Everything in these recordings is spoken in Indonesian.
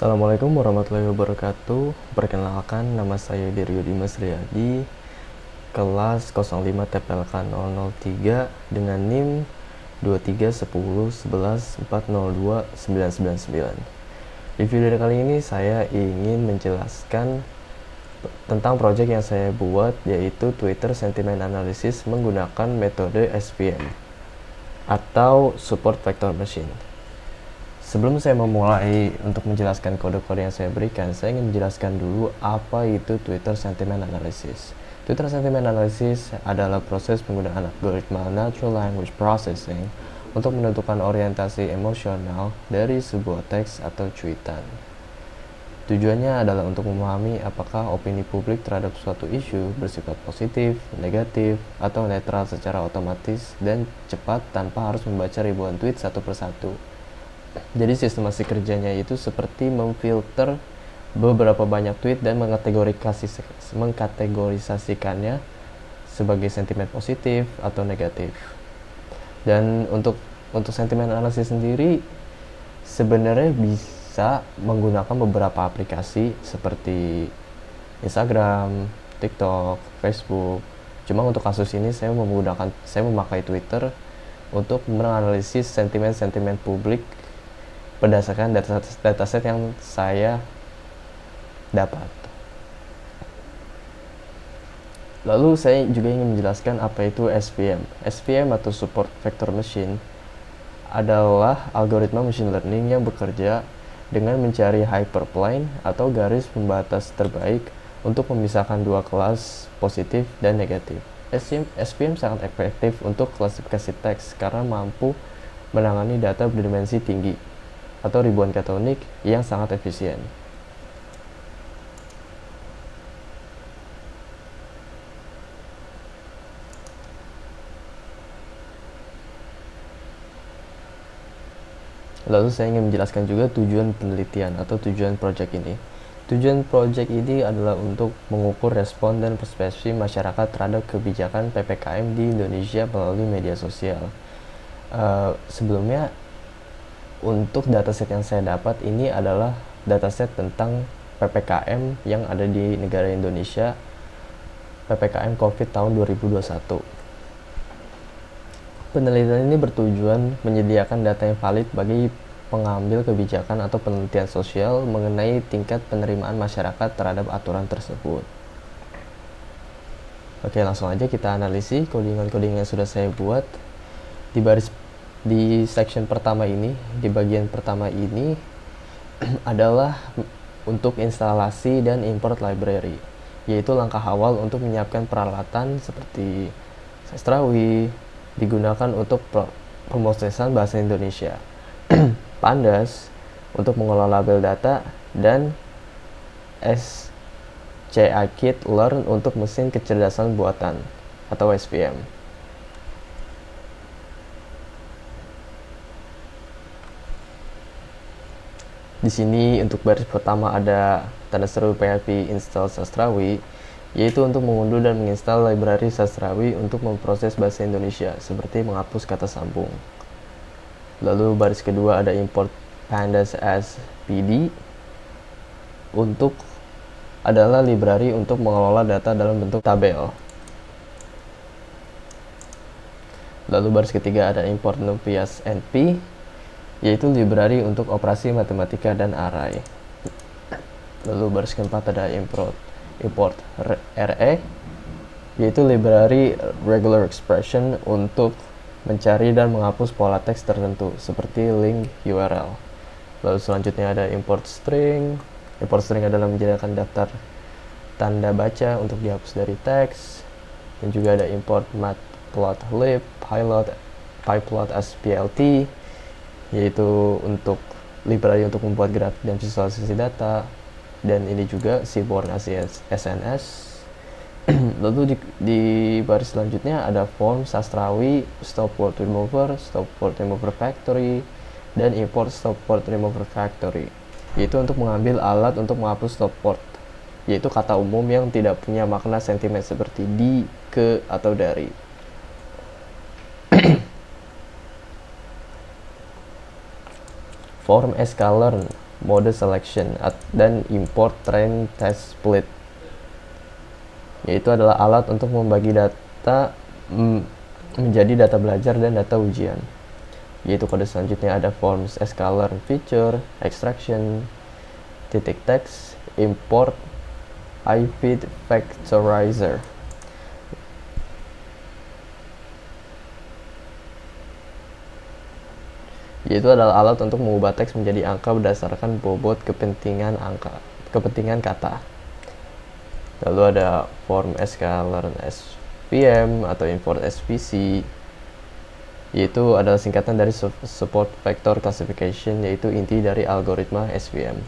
Assalamualaikum warahmatullahi wabarakatuh. Perkenalkan, nama saya Diryo Dimas Riyadi, kelas 05 TPLK 003 dengan NIM 231011402999. Di video kali ini saya ingin menjelaskan tentang project yang saya buat, yaitu Twitter Sentiment Analysis menggunakan metode SVM atau Support Vector Machine. Sebelum saya memulai untuk menjelaskan kode-kode yang saya berikan, saya ingin menjelaskan dulu apa itu Twitter Sentiment Analysis. Twitter Sentiment Analysis adalah proses penggunaan algoritma Natural Language Processing untuk menentukan orientasi emosional dari sebuah teks atau cuitan. Tujuannya adalah untuk memahami apakah opini publik terhadap suatu isu bersifat positif, negatif, atau netral secara otomatis dan cepat tanpa harus membaca ribuan tweet satu persatu. Jadi sistemasi kerjanya itu seperti memfilter beberapa banyak tweet dan mengkategorisasikannya sebagai sentimen positif atau negatif. Dan untuk sentimen analisis sendiri sebenarnya bisa menggunakan beberapa aplikasi seperti Instagram, TikTok, Facebook. Cuma untuk kasus ini saya memakai Twitter untuk menganalisis sentimen-sentimen publik berdasarkan dataset yang saya dapat. Lalu saya juga ingin menjelaskan apa itu SVM. SVM atau Support Vector Machine adalah algoritma machine learning yang bekerja dengan mencari hyperplane atau garis pembatas terbaik untuk memisahkan dua kelas positif dan negatif. SVM sangat efektif untuk klasifikasi teks karena mampu menangani data berdimensi tinggi atau ribuan kata unik yang sangat efisien. Lalu saya ingin menjelaskan juga tujuan penelitian atau tujuan project ini. Tujuan project ini adalah untuk mengukur respon dan persepsi masyarakat terhadap kebijakan PPKM di Indonesia melalui media sosial. Sebelumnya, untuk dataset yang saya dapat ini adalah dataset tentang PPKM yang ada di negara Indonesia, PPKM COVID tahun 2021. Penelitian ini bertujuan menyediakan data yang valid bagi pengambil kebijakan atau penelitian sosial mengenai tingkat penerimaan masyarakat terhadap aturan tersebut. Oke, langsung aja kita analisis codingan-codingan yang sudah saya buat. Di section pertama ini, di bagian pertama ini adalah untuk instalasi dan import library, yaitu langkah awal untuk menyiapkan peralatan seperti Sastrawi digunakan untuk pemrosesan bahasa Indonesia, Pandas untuk mengelola label data, dan Scikit-learn untuk mesin kecerdasan buatan atau SVM. Di sini untuk baris pertama ada tanda seru PHP install Sastrawi, yaitu untuk mengunduh dan menginstal library Sastrawi untuk memproses bahasa Indonesia, seperti menghapus kata sambung. Lalu baris kedua ada import pandas as PD, adalah library untuk mengelola data dalam bentuk tabel. Lalu baris ketiga ada import NumPy as NP, yaitu library untuk operasi matematika dan array. Lalu baris keempat ada import RE, yaitu library regular expression untuk mencari dan menghapus pola teks tertentu seperti link URL. Lalu selanjutnya ada import string. Import string adalah menyediakan daftar tanda baca untuk dihapus dari teks. Dan juga ada import matplotlib, pyplot as PLT, yaitu untuk library untuk membuat grafik dan visualisasi data. Dan ini juga seaborn as SNS. Lalu di baris selanjutnya ada form Sastrawi, stop word remover factory, dan import stop word remover factory, yaitu untuk mengambil alat untuk menghapus stop word, yaitu kata umum yang tidak punya makna sentimen seperti di, ke, atau dari. Form Scikit-learn mode selection, dan import train test split, yaitu adalah alat untuk membagi data menjadi data belajar dan data ujian. Yaitu kode selanjutnya ada forms scalar feature, extraction, titik text, import, ifeed factorizer. Yaitu adalah alat untuk mengubah teks menjadi angka berdasarkan bobot kepentingan kata. Lalu ada form scalar svm atau import svc, yaitu adalah singkatan dari support vector classification, yaitu inti dari algoritma svm.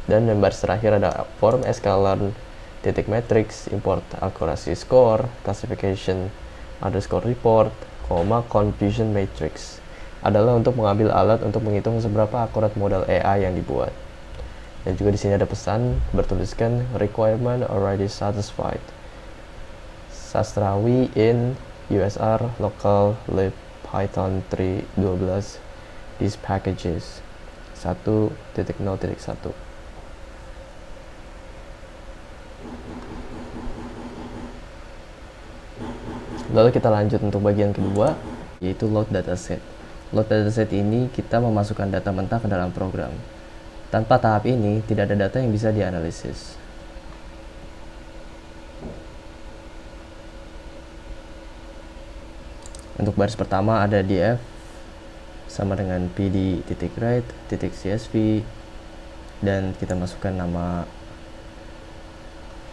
Dan baris terakhir ada form scalar titik matrix, import accuracy score, classification underscore report, confusion matrix, adalah untuk mengambil alat untuk menghitung seberapa akurat model AI yang dibuat. Dan juga di sini ada pesan bertuliskan requirement already satisfied. Sastrawi in USR local lib Python 3.12 these packages 1.0.1. Lalu kita lanjut untuk bagian kedua, yaitu load dataset. Load dataset ini kita memasukkan data mentah ke dalam program. Tanpa tahap ini, tidak ada data yang bisa dianalisis. Untuk baris pertama ada df sama dengan pd.write.csv, dan kita masukkan nama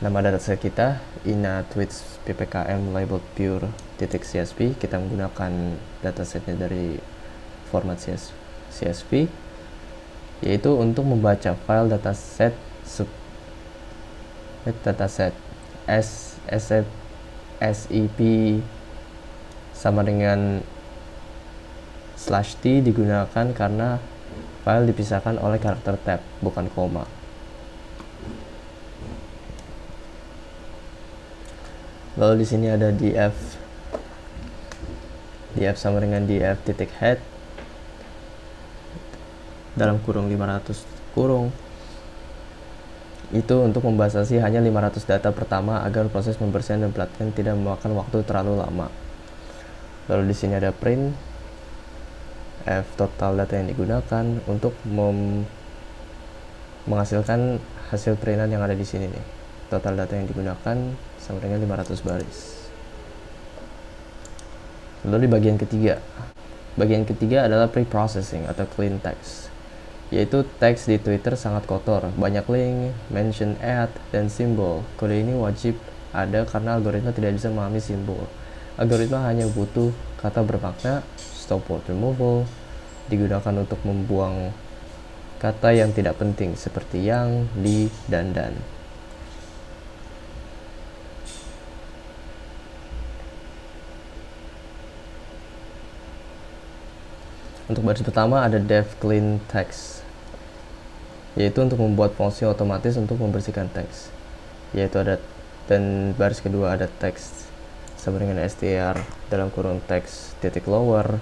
dataset kita inat with ppkm labeled pure.csv. Kita menggunakan datasetnya dari format CSV, yaitu untuk membaca file dataset sep sama dengan /t digunakan karena file dipisahkan oleh karakter tab, bukan koma. Lalu di sini ada df sama dengan df titik head dalam kurung 500 kurung, itu untuk membatasi hanya 500 data pertama agar proses pembersihan dan pelatihan tidak memakan waktu terlalu lama. Lalu di sini ada print f total data yang digunakan untuk menghasilkan hasil printan yang ada di sini nih. Total data yang digunakan sama dengan 500 baris. Lalu di bagian ketiga adalah pre-processing atau clean text, yaitu teks di Twitter sangat kotor, banyak link, mention ad, dan simbol. Kode ini wajib ada karena algoritma tidak bisa memahami simbol. Algoritma hanya butuh kata bermakna, stop word removal, digunakan untuk membuang kata yang tidak penting seperti yang, di, dan. Untuk baris pertama ada def clean text, yaitu untuk membuat fungsi otomatis untuk membersihkan teks, yaitu ada, dan baris kedua ada teks sama dengan str dalam kurung teks titik lower,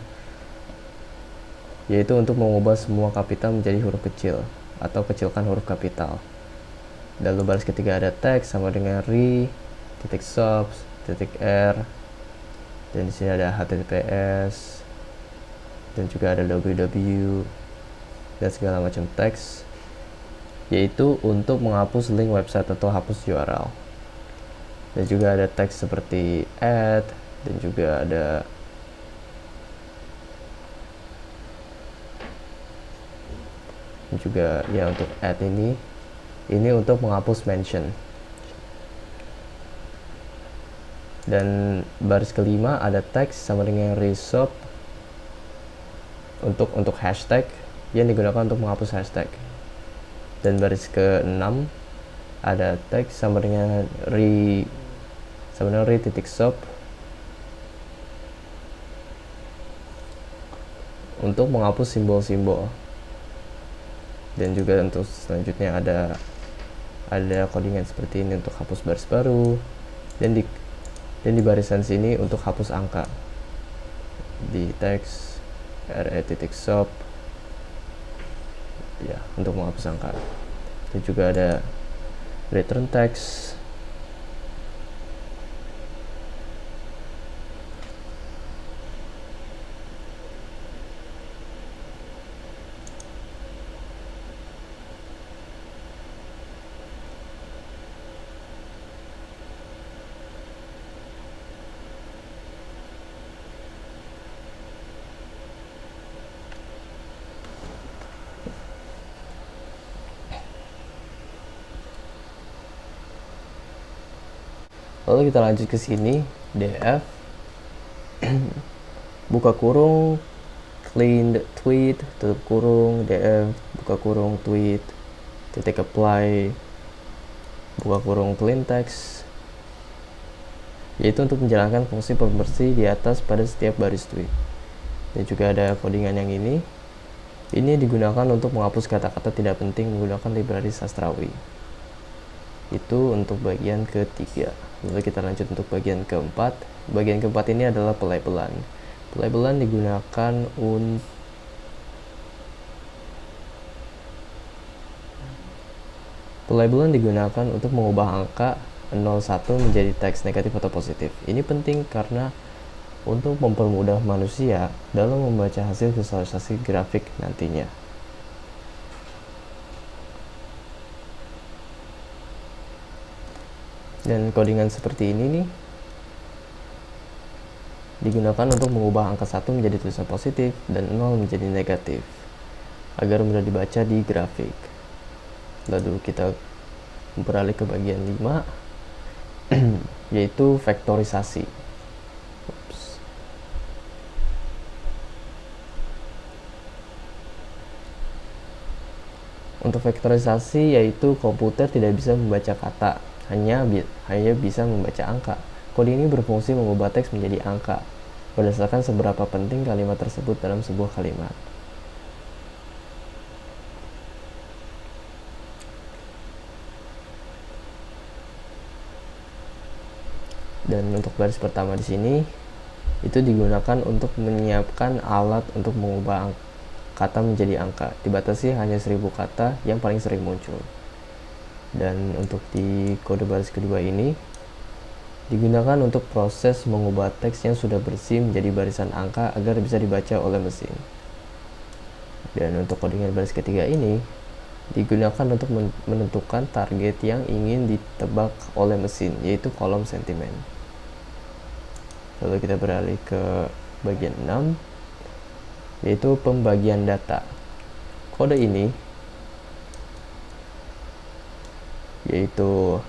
yaitu untuk mengubah semua kapital menjadi huruf kecil atau kecilkan huruf kapital. Lalu baris ketiga ada teks sama dengan titik subs titik r, dan di sini ada https, dan juga ada www, dan segala macam teks, yaitu untuk menghapus link website atau hapus URL. Dan juga ada teks seperti add, dan juga ada ya untuk add ini untuk menghapus mention. Dan baris kelima ada teks sama dengan resub untuk hashtag yang digunakan untuk menghapus hashtag. Dan baris ke-6 ada teks sama dengan titik sub untuk menghapus simbol-simbol. Dan juga untuk selanjutnya ada codingan seperti ini untuk hapus baris baru, dan di barisan sini untuk hapus angka di teks re titik sub ya, untuk menghapus angka. Dan juga ada return text, lalu kita lanjut ke sini, df buka kurung clean tweet tutup kurung df buka kurung tweet titik apply buka kurung clean text, yaitu untuk menjalankan fungsi pembersih di atas pada setiap baris tweet. Dan juga ada codingan yang ini digunakan untuk menghapus kata-kata tidak penting menggunakan library sastrawi. Itu untuk bagian ketiga. Lalu kita lanjut untuk bagian keempat. Bagian keempat ini adalah pelabelan. Pelabelan digunakan untuk mengubah angka 01 menjadi teks negatif atau positif. Ini penting karena untuk mempermudah manusia dalam membaca hasil visualisasi grafik nantinya. Dan codingan seperti ini nih digunakan untuk mengubah angka 1 menjadi tulisan positif dan 0 menjadi negatif agar mudah dibaca di grafik. Lalu kita beralih ke bagian 5 yaitu vektorisasi. Untuk vektorisasi yaitu komputer tidak bisa membaca kata, hanya bisa membaca angka. Kode ini berfungsi mengubah teks menjadi angka berdasarkan seberapa penting kalimat tersebut dalam sebuah kalimat. Dan untuk baris pertama di sini itu digunakan untuk menyiapkan alat untuk mengubah kata menjadi angka. Dibatasi hanya 1000 kata yang paling sering muncul. Dan untuk di kode baris kedua ini digunakan untuk proses mengubah teks yang sudah bersih menjadi barisan angka agar bisa dibaca oleh mesin. Dan untuk codingan baris ketiga ini digunakan untuk menentukan target yang ingin ditebak oleh mesin, yaitu kolom sentimen. Lalu kita beralih ke bagian 6, yaitu pembagian data. Kode ini yaitu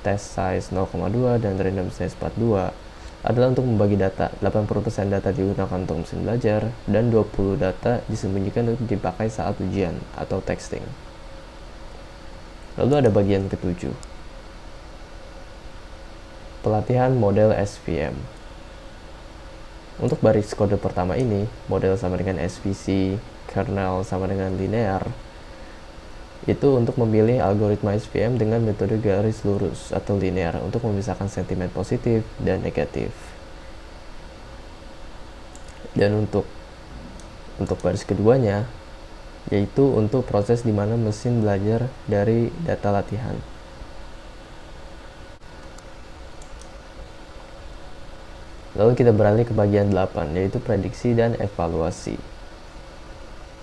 test size 0,2 dan random size 42 adalah untuk membagi data. 80% data digunakan untuk mesin belajar dan 20 data disembunyikan untuk dipakai saat ujian atau texting. Lalu ada bagian ketujuh, pelatihan model SVM. Untuk baris kode pertama ini, model sama dengan SVC, kernel sama dengan linear, itu untuk memilih algoritma SVM dengan metode garis lurus atau linear untuk memisahkan sentimen positif dan negatif. Dan untuk baris keduanya, yaitu untuk proses di mana mesin belajar dari data latihan. Lalu kita beralih ke bagian 8, yaitu prediksi dan evaluasi.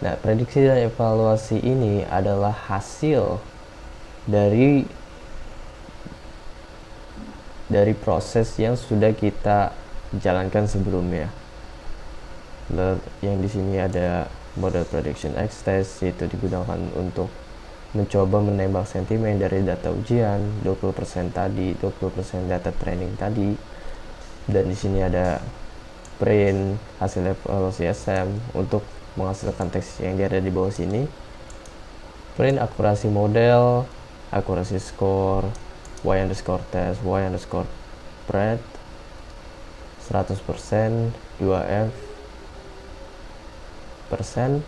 Nah, prediksi dan evaluasi ini adalah hasil dari proses yang sudah kita jalankan sebelumnya. Yang di sini ada model prediction X-test, yaitu digunakan untuk mencoba menembak sentimen dari data ujian, 20% tadi, 20% data training tadi. Dan di sini ada print hasil evaluasi SM untuk menghasilkan teks yang ada di bawah sini. Print akurasi model, akurasi score, y_test, y_pred 100%, 2f persen,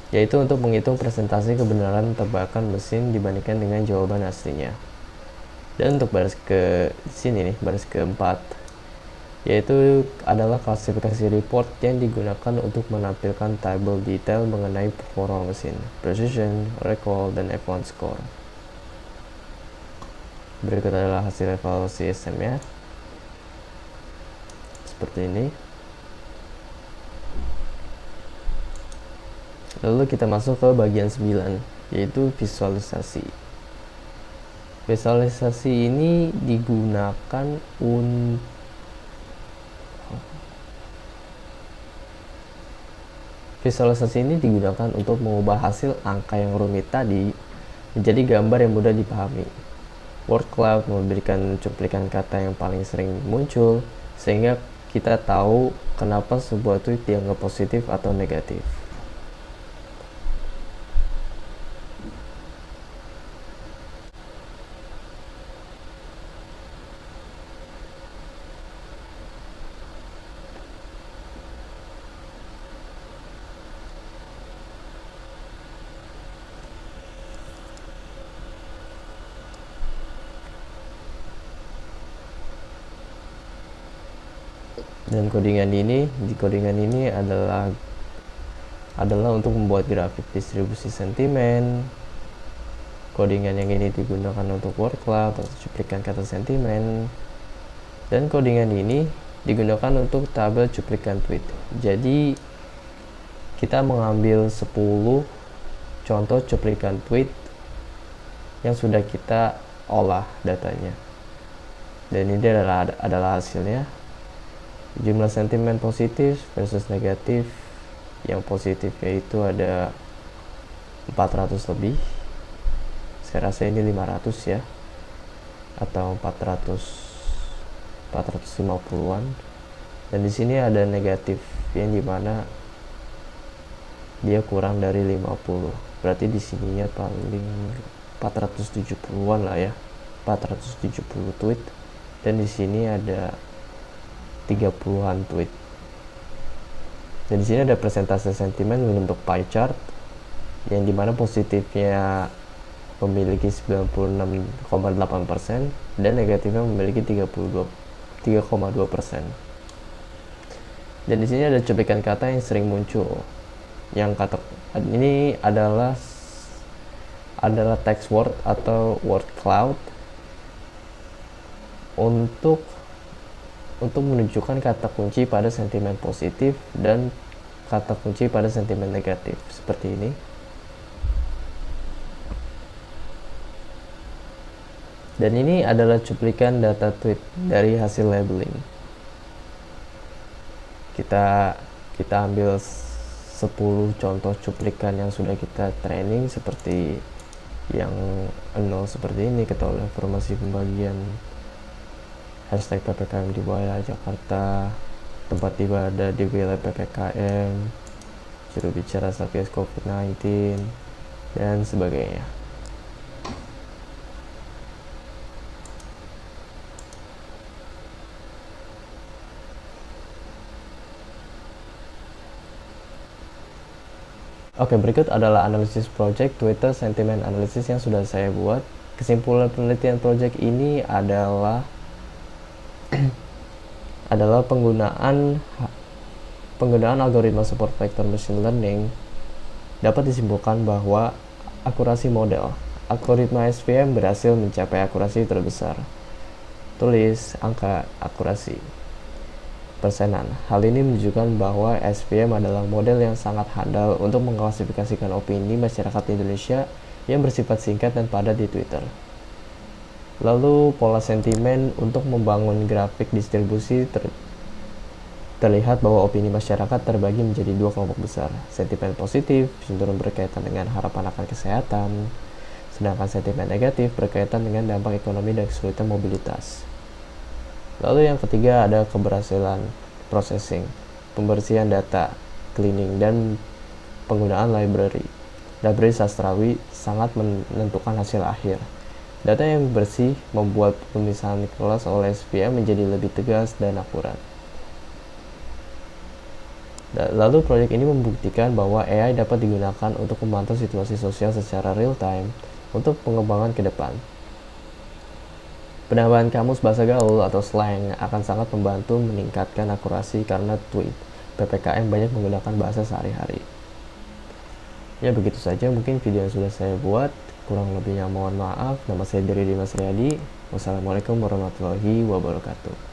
yaitu untuk menghitung presentasi kebenaran tebakan mesin dibandingkan dengan jawaban aslinya. Dan untuk baris ke sini nih, baris keempat, yaitu adalah klasifikasi report yang digunakan untuk menampilkan tabel detail mengenai performa mesin, precision, recall, dan F1 score. Berikut adalah hasil evaluasi SM-nya. Seperti ini. Lalu kita masuk ke bagian 9, yaitu visualisasi. Visualisasi ini digunakan untuk mengubah hasil angka yang rumit tadi menjadi gambar yang mudah dipahami. Word cloud memberikan cuplikan kata yang paling sering muncul, sehingga kita tahu kenapa sebuah tweet dianggap positif atau negatif. Dan codingan ini adalah untuk membuat grafik distribusi sentimen. Codingan yang ini digunakan untuk word cloud atau cuplikan kata sentimen. Dan codingan ini digunakan untuk tabel cuplikan tweet. Jadi kita mengambil 10 contoh cuplikan tweet yang sudah kita olah datanya. Dan ini adalah hasilnya. Jumlah sentimen positif versus negatif. Yang positif yaitu ada 400 lebih. Saya rasa ini 500 ya, atau 450-an. Dan di sini ada negatif yang dimana dia kurang dari 50. Berarti di sininya paling 470-an lah ya. 470 tweet. Dan di sini ada 30-an tweet. Dan di sini ada persentase sentimen bentuk pie chart yang dimana positifnya memiliki 96,8% dan negatifnya memiliki 3,2%. Dan di sini ada cuplikan kata yang sering muncul. Yang kata ini adalah text word atau word cloud untuk menunjukkan kata kunci pada sentimen positif dan kata kunci pada sentimen negatif, seperti ini. Dan ini adalah cuplikan data tweet dari hasil labeling. Kita ambil 10 contoh cuplikan yang sudah kita training, seperti yang 0 seperti ini, ketahuan informasi pembagian hashtag PPKM di wilayah Jakarta, tempat ibadah di wilayah PPKM, juru bicara Satgas COVID-19, dan sebagainya. Oke, berikut adalah analisis project Twitter sentiment analysis yang sudah saya buat. Kesimpulan penelitian project ini adalah penggunaan algoritma support vector machine learning dapat disimpulkan bahwa akurasi model algoritma SVM berhasil mencapai akurasi terbesar. Tulis angka akurasi persenan. Hal ini menunjukkan bahwa SVM adalah model yang sangat handal untuk mengklasifikasikan opini masyarakat Indonesia yang bersifat singkat dan padat di Twitter. Lalu pola sentimen untuk membangun grafik distribusi terlihat bahwa opini masyarakat terbagi menjadi dua kelompok besar. Sentimen positif cenderung berkaitan dengan harapan akan kesehatan, sedangkan sentimen negatif berkaitan dengan dampak ekonomi dan kesulitan mobilitas. Lalu yang ketiga ada keberhasilan processing, pembersihan data, cleaning, dan penggunaan library. Library sastrawi sangat menentukan hasil akhir. Data yang bersih membuat pemisahan kelas oleh SVM menjadi lebih tegas dan akurat. Lalu proyek ini membuktikan bahwa AI dapat digunakan untuk memantau situasi sosial secara real time untuk pengembangan ke depan. Penambahan kamus bahasa gaul atau slang akan sangat membantu meningkatkan akurasi karena tweet PPKM banyak menggunakan bahasa sehari-hari. Ya begitu saja mungkin video yang sudah saya buat. Kurang lebihnya mohon maaf. Nama saya Diri Dimas Riyadi. Wassalamualaikum warahmatullahi wabarakatuh.